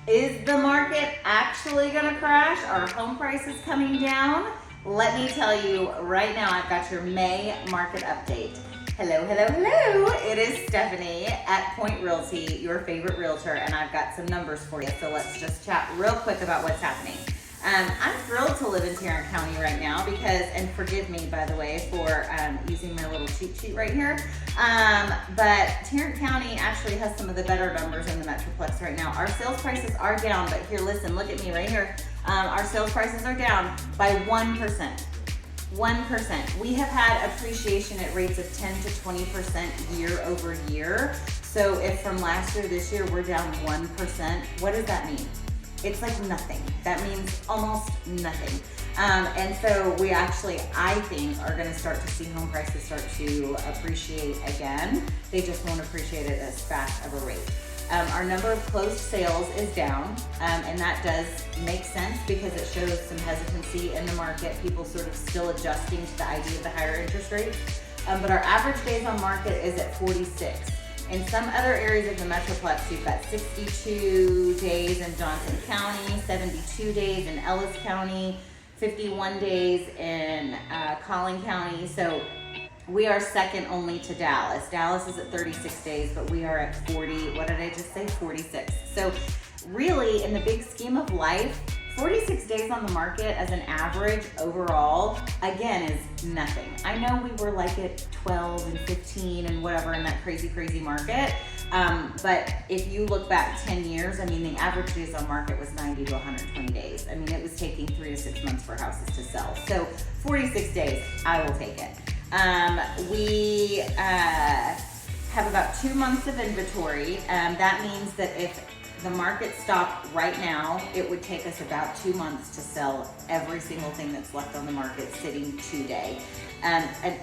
Is the market actually gonna crash? Are home prices coming down? Let me tell you right now, I've got your May market update. Hello, hello, hello. It is Stephanie at Point Realty, your favorite realtor, and I've got some numbers for you. So let's just chat real quick about what's happening. I'm thrilled to live in Tarrant County right now because, and forgive me by the way for using my little cheat sheet right here, but Tarrant County actually has some of the better numbers in the Metroplex right now. Our sales prices are down, but here, listen, look at me right here. Our sales prices are down by 1%. 1%. We have had appreciation at rates of 10 to 20% year over year. So if from last year to this year we're down 1%, what does that mean? It's like nothing. That means almost nothing. And so we actually, I think, are gonna start to see home prices start to appreciate again. They just won't appreciate it as fast of a rate. Our number of closed sales is down, and that does make sense because it shows some hesitancy in the market, people sort of still adjusting to the idea of the higher interest rates. But our average days on market is at 46. In some other areas of the Metroplex, you've got 62 days in Johnson County, 72 days in Ellis County, 51 days in Collin County. So we are second only to Dallas. Dallas is at 36 days, but we are at 40, what did I just say? 46. So really, in the big scheme of life, 46 days on the market as an average overall, again, is nothing. I know we were like at 12 and 15 and whatever in that crazy, crazy market. But if you look back 10 years, I mean, the average days on market was 90 to 120 days. I mean, it was taking 3 to 6 months for houses to sell. So 46 days, I will take it. We have about 2 months of inventory. That means that if the market stopped right now, it would take us about 2 months to sell every single thing that's left on the market sitting today. A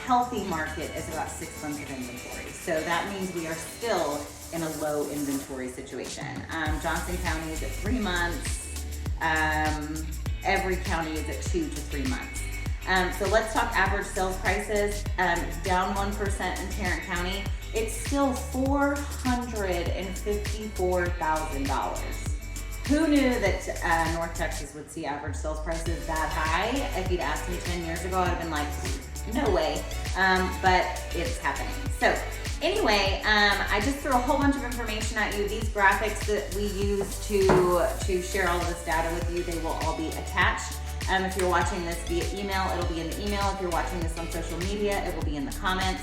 healthy market is about 6 months of inventory. So that means we are still in a low inventory situation. Johnson County is at 3 months. Every county is at 2 to 3 months. So let's talk average sales prices. Down 1% in Tarrant County. It's still $454,000. Who knew that North Texas would see average sales prices that high? If you'd asked me 10 years ago, I'd have been like, no way. But it's happening. So anyway, I just threw a whole bunch of information at you. These graphics that we use to share all of this data with you, they will all be attached. If you're watching this via email, it'll be in the email. If you're watching this on social media, it will be in the comments.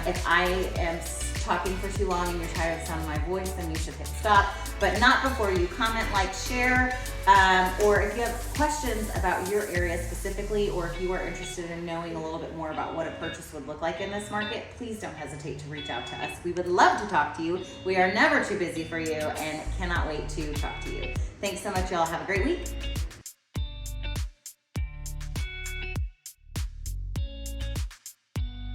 If I am talking for too long and you're tired of the sound of my voice, then you should hit stop, but not before you comment, like, share, or if you have questions about your area specifically, or if you are interested in knowing a little bit more about what a purchase would look like in this market, please don't hesitate to reach out to us. We would love to talk to you. We are never too busy for you and cannot wait to talk to you. Thanks so much, y'all. Have a great week.